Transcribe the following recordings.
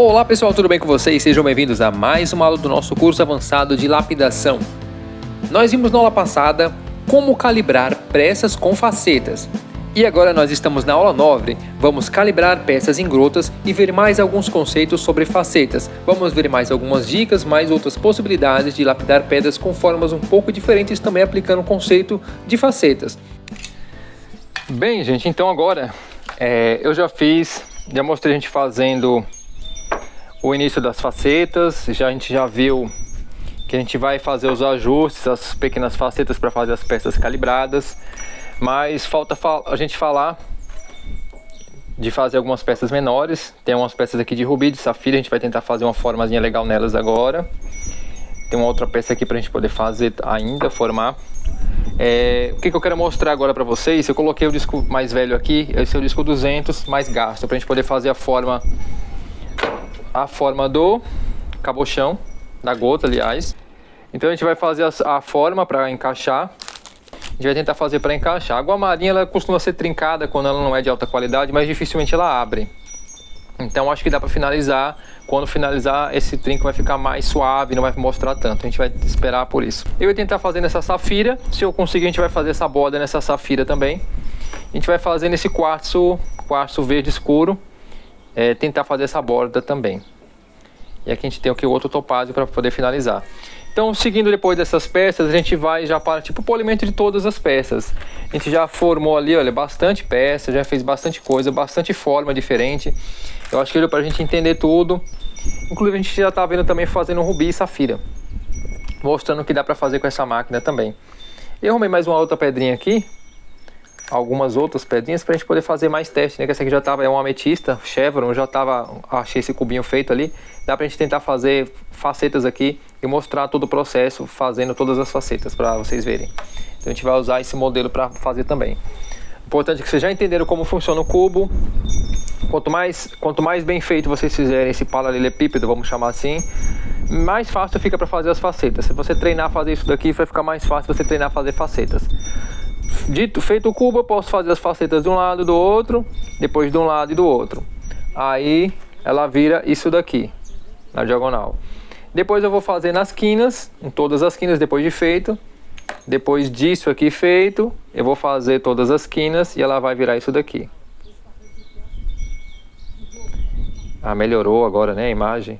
Olá pessoal, tudo bem com vocês? Sejam bem-vindos a mais uma aula do nosso curso avançado de lapidação. Nós vimos na aula passada como calibrar peças com facetas. E agora nós estamos na aula 9, vamos calibrar peças em grotas e ver mais alguns conceitos sobre facetas. Vamos ver mais algumas dicas, mais outras possibilidades de lapidar pedras com formas um pouco diferentes, também aplicando o conceito de facetas. Bem, gente, então agora eu já mostrei a gente fazendo o início das facetas, a gente já viu que a gente vai fazer os ajustes, as pequenas facetas para fazer as peças calibradas, mas falta a gente falar de fazer algumas peças menores. Tem umas peças aqui de rubi, de safira, a gente vai tentar fazer uma formazinha legal nelas agora. Tem uma outra peça aqui para a gente poder fazer ainda, formar. O que eu quero mostrar agora para vocês, eu coloquei o disco mais velho aqui, esse é o disco 200 mais gasto, para a gente poder fazer a forma do cabochão, da gota, aliás. Então a gente vai fazer a forma para encaixar. A gente vai tentar fazer para encaixar. A água marinha ela costuma ser trincada quando ela não é de alta qualidade, mas dificilmente ela abre. Então acho que dá para finalizar. Quando finalizar, esse trinco vai ficar mais suave, não vai mostrar tanto. A gente vai esperar por isso. Eu vou tentar fazer nessa safira. Se eu conseguir, a gente vai fazer essa borda nessa safira também. A gente vai fazer nesse quartzo verde escuro. Tentar fazer essa borda também. E aqui a gente tem o outro topázio para poder finalizar. Então, seguindo depois dessas peças, a gente vai já para tipo o polimento de todas as peças. A gente já formou ali, olha, bastante peça, já fez bastante coisa, bastante forma diferente. Eu acho que deu para a gente entender tudo. Inclusive a gente já está vendo também fazendo rubi e safira, mostrando o que dá para fazer com essa máquina também. Eu arrumei mais uma outra pedrinha aqui, algumas outras pedrinhas para a gente poder fazer mais teste, né? Que essa aqui já estava, uma ametista, chevron, achei esse cubinho feito ali. Dá pra gente tentar fazer facetas aqui e mostrar todo o processo fazendo todas as facetas para vocês verem. Então a gente vai usar esse modelo para fazer também. Importante que vocês já entenderam como funciona o cubo. Quanto mais bem feito vocês fizerem esse paralelepípedo, vamos chamar assim, mais fácil fica para fazer as facetas. Se você treinar a fazer isso daqui, vai ficar mais fácil você treinar a fazer facetas. Feito o cubo, eu posso fazer as facetas de um lado e do outro, depois de um lado e do outro. Aí ela vira isso daqui, na diagonal. Depois eu vou fazer nas quinas, em todas as quinas depois de feito. Depois disso aqui feito, eu vou fazer todas as quinas e ela vai virar isso daqui. Melhorou agora, né, a imagem.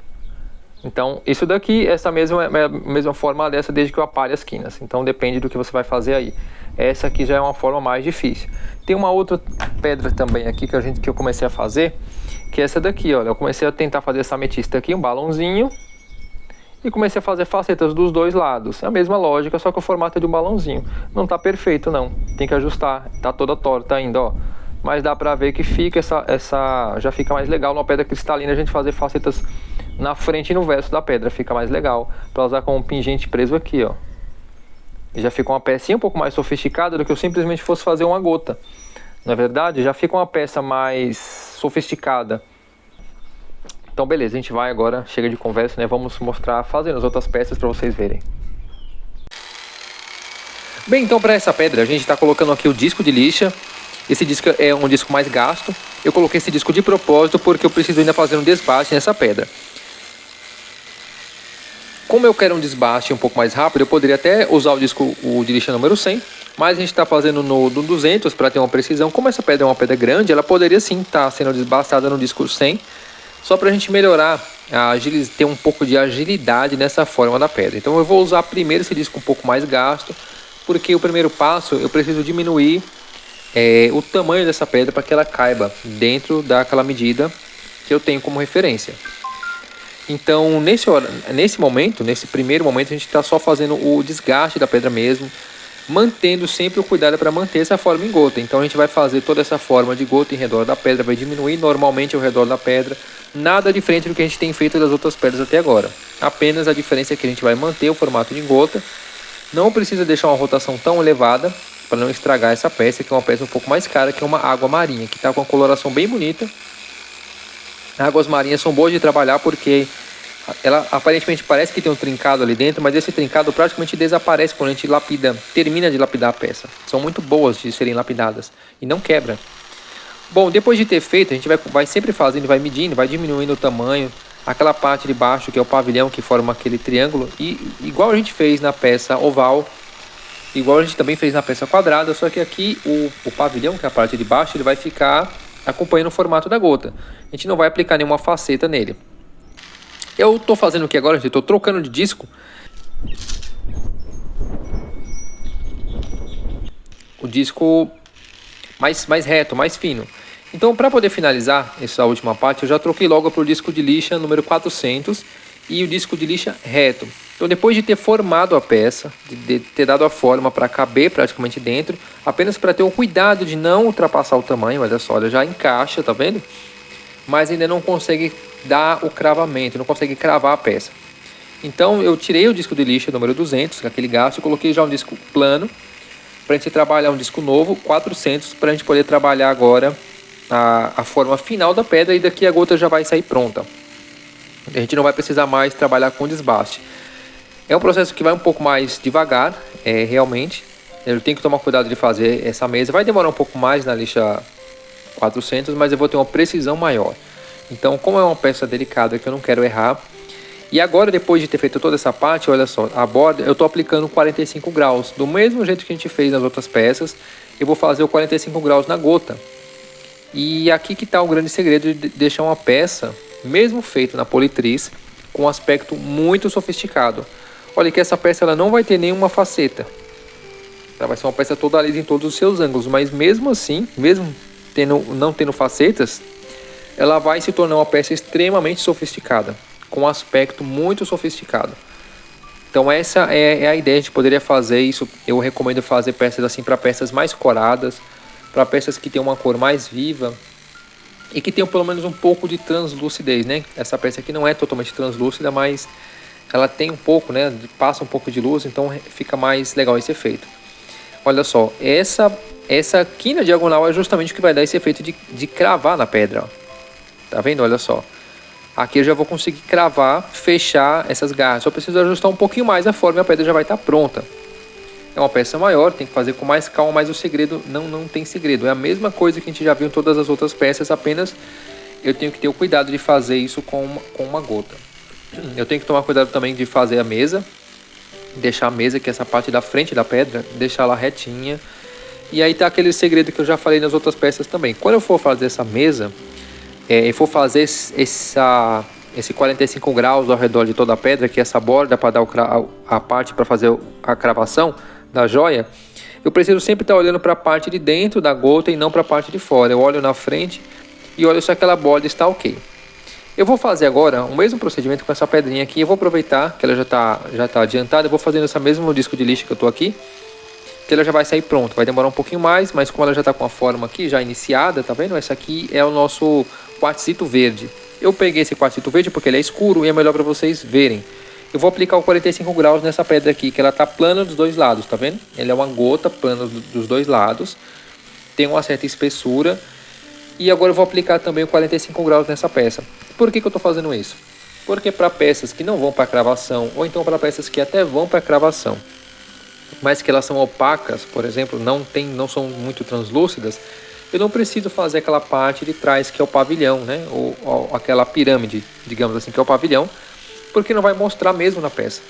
Então, isso daqui, essa mesma forma dessa desde que eu apare as quinas. Então, depende do que você vai fazer aí. Essa aqui já é uma forma mais difícil. Tem uma outra pedra também aqui que eu comecei a fazer, que é essa daqui, olha. Eu comecei a tentar fazer essa ametista aqui, um balãozinho, e comecei a fazer facetas dos dois lados. É a mesma lógica, só que o formato é de um balãozinho. Não tá perfeito, não. Tem que ajustar. Tá toda torta ainda, ó. Mas dá pra ver que fica já fica mais legal numa pedra cristalina a gente fazer facetas na frente e no verso da pedra, fica mais legal para usar com um pingente preso aqui, ó. E já fica uma pecinha um pouco mais sofisticada do que eu simplesmente fosse fazer uma gota. Na verdade, já fica uma peça mais sofisticada. Então beleza, a gente vai agora, chega de conversa, né? Vamos mostrar fazendo as outras peças para vocês verem. Bem, então para essa pedra a gente está colocando aqui o disco de lixa. Esse disco é um disco mais gasto. Eu coloquei esse disco de propósito porque eu preciso ainda fazer um desbaste nessa pedra. Como eu quero um desbaste um pouco mais rápido, eu poderia até usar o disco de lixa número 100, mas a gente está fazendo no 200 para ter uma precisão. Como essa pedra é uma pedra grande, ela poderia sim estar sendo desbastada no disco 100, só para a gente melhorar, ter um pouco de agilidade nessa forma da pedra. Então eu vou usar primeiro esse disco um pouco mais gasto, porque o primeiro passo eu preciso diminuir o tamanho dessa pedra para que ela caiba dentro daquela medida que eu tenho como referência. Então nesse primeiro momento a gente está só fazendo o desgaste da pedra mesmo, mantendo sempre o cuidado para manter essa forma em gota. Então a gente vai fazer toda essa forma de gota em redor da pedra, vai diminuir normalmente ao redor da pedra, nada diferente do que a gente tem feito das outras pedras até agora. Apenas a diferença é que a gente vai manter o formato de gota, não precisa deixar uma rotação tão elevada para não estragar essa peça, que é uma peça um pouco mais cara, que é uma água marinha, que está com uma coloração bem bonita. Águas marinhas são boas de trabalhar porque ela aparentemente parece que tem um trincado ali dentro, mas esse trincado praticamente desaparece quando a gente termina de lapidar a peça. São muito boas de serem lapidadas e não quebra. Bom, depois de ter feito, a gente vai sempre fazendo, vai medindo, vai diminuindo o tamanho aquela parte de baixo que é o pavilhão que forma aquele triângulo, e igual a gente fez na peça oval, igual a gente também fez na peça quadrada, só que aqui o pavilhão, que é a parte de baixo, ele vai ficar acompanhando o formato da gota. A gente não vai aplicar nenhuma faceta nele. Eu estou fazendo o que agora, gente? Estou trocando de disco. O disco mais reto, mais fino. Então, para poder finalizar essa última parte, eu já troquei logo para o disco de lixa número 400 e o disco de lixa reto. Então, depois de ter formado a peça, de ter dado a forma para caber praticamente dentro, apenas para ter o cuidado de não ultrapassar o tamanho, olha só, ela já encaixa, tá vendo? Mas ainda não consegue dar o cravamento, não consegue cravar a peça. Então, eu tirei o disco de lixa número 200, aquele gasto, e coloquei já um disco plano, para a gente trabalhar um disco novo, 400, para a gente poder trabalhar agora a forma final da pedra, e daqui a gota já vai sair pronta. A gente não vai precisar mais trabalhar com desbaste. É um processo que vai um pouco mais devagar, realmente. Eu tenho que tomar cuidado de fazer essa mesa. Vai demorar um pouco mais na lixa 400, mas eu vou ter uma precisão maior. Então, como é uma peça delicada que eu não quero errar. E agora, depois de ter feito toda essa parte, olha só, a borda eu estou aplicando 45 graus. Do mesmo jeito que a gente fez nas outras peças, eu vou fazer o 45 graus na gota. E aqui que está o grande segredo de deixar uma peça, mesmo feita na politriz, com um aspecto muito sofisticado. Olha que essa peça ela não vai ter nenhuma faceta. Ela vai ser uma peça toda lisa em todos os seus ângulos, mas mesmo assim, mesmo não tendo facetas, ela vai se tornar uma peça extremamente sofisticada, com um aspecto muito sofisticado. Então essa é a ideia, a gente poderia fazer isso. Eu recomendo fazer peças assim para peças mais coradas, para peças que tenham uma cor mais viva e que tenham pelo menos um pouco de translucidez, né? Essa peça aqui não é totalmente translúcida, mas ela tem um pouco, né? Passa um pouco de luz, então fica mais legal esse efeito. Olha só, essa aqui na diagonal é justamente o que vai dar esse efeito de cravar na pedra, ó. Tá vendo? Olha só. Aqui eu já vou conseguir cravar, fechar essas garras. Só preciso ajustar um pouquinho mais a forma e a pedra já vai estar pronta. É uma peça maior, tem que fazer com mais calma, mas o segredo não tem segredo. É a mesma coisa que a gente já viu em todas as outras peças, apenas eu tenho que ter o cuidado de fazer isso com uma gota. Eu tenho que tomar cuidado também de fazer a mesa, deixar a mesa, que é essa parte da frente da pedra, deixar ela retinha. E aí tá aquele segredo que eu já falei nas outras peças também. Quando eu for fazer essa mesa, e for fazer esse 45 graus ao redor de toda a pedra, que é essa borda para dar a parte para fazer a cravação da joia, eu preciso sempre estar olhando para a parte de dentro da gota e não para a parte de fora. Eu olho na frente e olho se aquela borda está ok. Eu vou fazer agora o mesmo procedimento com essa pedrinha aqui. Eu vou aproveitar que ela já tá adiantada. Eu vou fazer nesse mesmo disco de lixa que eu estou aqui, que ela já vai sair pronto. Vai demorar um pouquinho mais, mas como ela já está com a forma aqui já iniciada, tá vendo? Essa aqui é o nosso quartzito verde. Eu peguei esse quartzito verde porque ele é escuro e é melhor para vocês verem. Eu vou aplicar o 45 graus nessa pedra aqui, que ela tá plana dos dois lados, tá vendo? Ela é uma gota plana dos dois lados, tem uma certa espessura. E agora eu vou aplicar também o 45 graus nessa peça. Por que eu estou fazendo isso? Porque para peças que não vão para cravação, ou então para peças que até vão para cravação, mas que elas são opacas, por exemplo, não são muito translúcidas, eu não preciso fazer aquela parte de trás que é o pavilhão, né? Ou aquela pirâmide, digamos assim, que é o pavilhão, porque não vai mostrar mesmo na peça.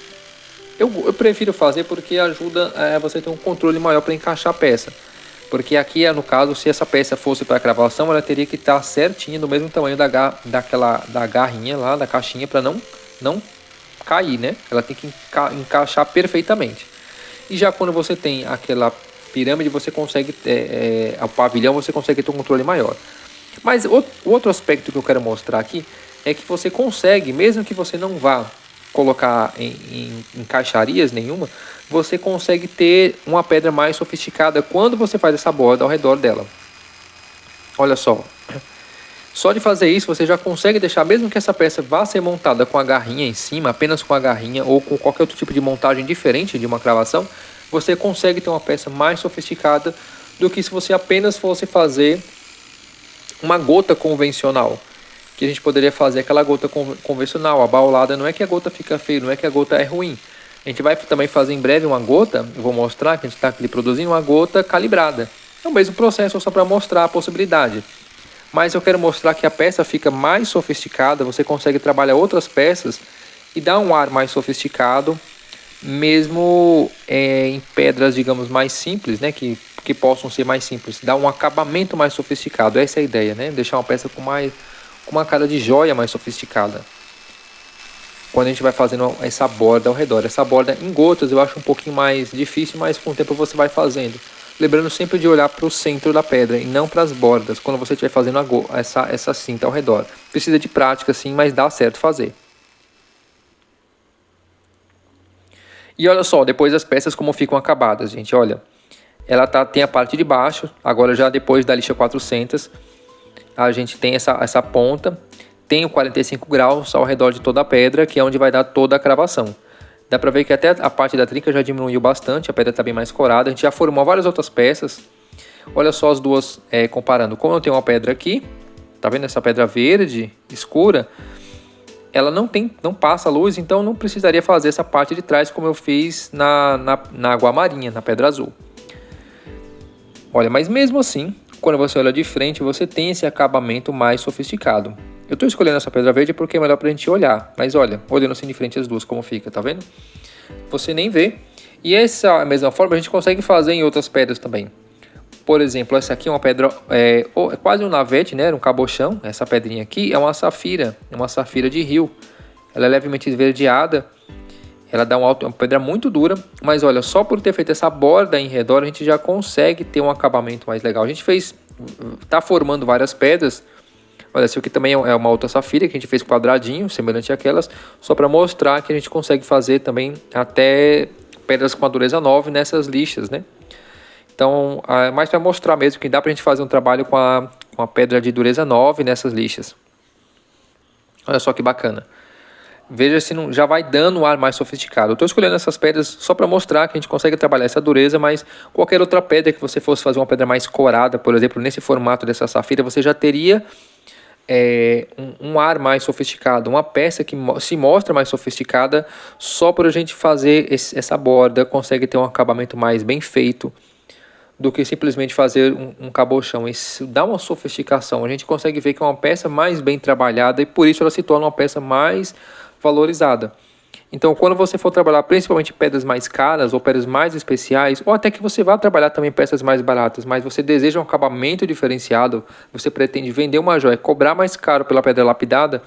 Eu prefiro fazer porque ajuda você ter um controle maior para encaixar a peça. Porque aqui, no caso, se essa peça fosse para cravação, ela teria que estar certinha, do mesmo tamanho da garrinha lá, da caixinha, para não cair, né? Ela tem que encaixar perfeitamente. E já quando você tem aquela pirâmide, você consegue, o pavilhão, você consegue ter um controle maior. Mas o outro aspecto que eu quero mostrar aqui é que você consegue, mesmo que você não vá colocar em caixarias nenhuma, você consegue ter uma pedra mais sofisticada quando você faz essa borda ao redor dela. Olha só. Só de fazer isso você já consegue deixar, mesmo que essa peça vá ser montada com a garrinha em cima, apenas com a garrinha ou com qualquer outro tipo de montagem diferente de uma cravação, você consegue ter uma peça mais sofisticada do que se você apenas fosse fazer uma gota convencional. Que a gente poderia fazer aquela gota convencional, abaulada. Não é que a gota fica feia, não é que a gota é ruim. A gente vai também fazer em breve uma gota, eu vou mostrar que a gente está aqui produzindo uma gota calibrada. É o mesmo processo, só para mostrar a possibilidade. mas eu quero mostrar que a peça fica mais sofisticada, você consegue trabalhar outras peças e dar um ar mais sofisticado, mesmo em pedras, digamos, mais simples, né, que possam ser mais simples, dar um acabamento mais sofisticado. Essa é a ideia, né, deixar uma peça com uma cara de joia mais sofisticada. Quando a gente vai fazendo essa borda ao redor. Essa borda em gotas eu acho um pouquinho mais difícil, mas com o tempo você vai fazendo. Lembrando sempre de olhar para o centro da pedra e não para as bordas, quando você estiver fazendo essa cinta ao redor. Precisa de prática sim, mas dá certo fazer. E olha só, depois as peças como ficam acabadas, gente, olha. Ela tem a parte de baixo, agora já depois da lixa 400, a gente tem essa ponta. Tem o 45 graus ao redor de toda a pedra, que é onde vai dar toda a cravação. Dá pra ver que até a parte da trinca já diminuiu bastante, a pedra está bem mais corada. A gente já formou várias outras peças. Olha só as duas comparando. Como eu tenho uma pedra aqui, tá vendo essa pedra verde, escura? Ela não passa luz, então não precisaria fazer essa parte de trás como eu fiz na água marinha, na pedra azul. Olha, mas mesmo assim, quando você olha de frente, você tem esse acabamento mais sofisticado. Eu estou escolhendo essa pedra verde porque é melhor para a gente olhar. Mas olha, olhando assim de frente as duas, como fica, tá vendo? Você nem vê. E essa mesma forma a gente consegue fazer em outras pedras também. Por exemplo, essa aqui é uma pedra, é quase um navete, né? Um cabochão. Essa pedrinha aqui é uma safira de rio. Ela é levemente esverdeada. Ela dá uma pedra muito dura. Mas olha, só por ter feito essa borda em redor, a gente já consegue ter um acabamento mais legal. A gente tá formando várias pedras. Olha, essa aqui também é uma outra safira que a gente fez quadradinho, semelhante àquelas, só para mostrar que a gente consegue fazer também até pedras com a dureza 9 nessas lixas, né? Então, mais para mostrar mesmo que dá para a gente fazer um trabalho com a pedra de dureza 9 nessas lixas. Olha só que bacana. Veja se não, já vai dando um ar mais sofisticado. Eu estou escolhendo essas pedras só para mostrar que a gente consegue trabalhar essa dureza, mas qualquer outra pedra que você fosse fazer uma pedra mais corada, por exemplo, nesse formato dessa safira, você já teria um ar mais sofisticado, uma peça que se mostra mais sofisticada só por a gente fazer essa borda, consegue ter um acabamento mais bem feito do que simplesmente fazer um cabochão. Isso dá uma sofisticação, a gente consegue ver que é uma peça mais bem trabalhada e por isso ela se torna uma peça mais valorizada. Então, quando você for trabalhar principalmente pedras mais caras ou pedras mais especiais, ou até que você vá trabalhar também peças mais baratas, mas você deseja um acabamento diferenciado, você pretende vender uma joia, cobrar mais caro pela pedra lapidada,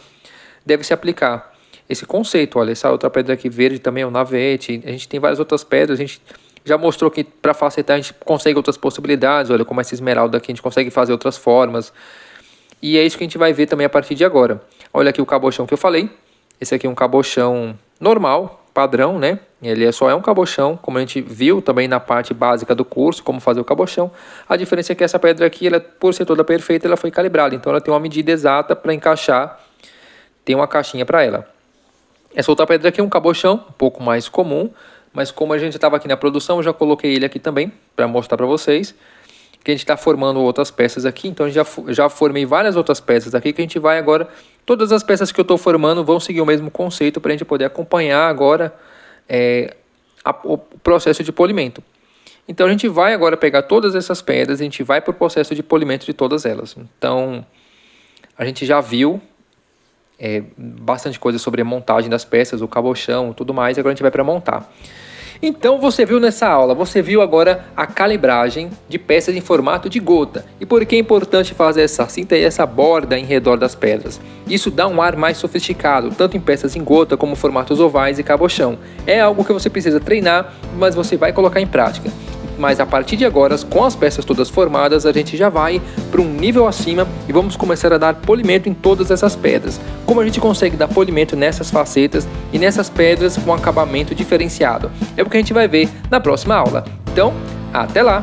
deve se aplicar esse conceito. Olha, essa outra pedra aqui verde também é um navete, a gente tem várias outras pedras, a gente já mostrou que para facilitar a gente consegue outras possibilidades, olha como essa esmeralda aqui, a gente consegue fazer outras formas, e é isso que a gente vai ver também a partir de agora. Olha aqui o cabochão que eu falei, esse aqui é um cabochão normal, padrão, né? Ele só é um cabochão, como a gente viu também na parte básica do curso, como fazer o cabochão. A diferença é que essa pedra aqui, ela, por ser toda perfeita, ela foi calibrada. Então ela tem uma medida exata para encaixar, tem uma caixinha para ela. Essa outra pedra aqui é um cabochão, um pouco mais comum, mas como a gente estava aqui na produção, eu já coloquei ele aqui também, para mostrar para vocês. Que a gente está formando outras peças aqui, então já formei várias outras peças aqui que a gente vai agora, todas as peças que eu estou formando vão seguir o mesmo conceito para a gente poder acompanhar agora o processo de polimento. Então a gente vai agora pegar todas essas pedras, a gente vai para o processo de polimento de todas elas. Então a gente já viu bastante coisa sobre a montagem das peças, o cabochão e tudo mais, agora a gente vai para montar. Então você viu nessa aula, você viu agora a calibragem de peças em formato de gota. E por que é importante fazer essa cinta e essa borda em redor das pedras? Isso dá um ar mais sofisticado, tanto em peças em gota como formatos ovais e cabochão. É algo que você precisa treinar, mas você vai colocar em prática. Mas a partir de agora, com as peças todas formadas, a gente já vai para um nível acima e vamos começar a dar polimento em todas essas pedras. Como a gente consegue dar polimento nessas facetas e nessas pedras com acabamento diferenciado? É o que a gente vai ver na próxima aula. Então, até lá!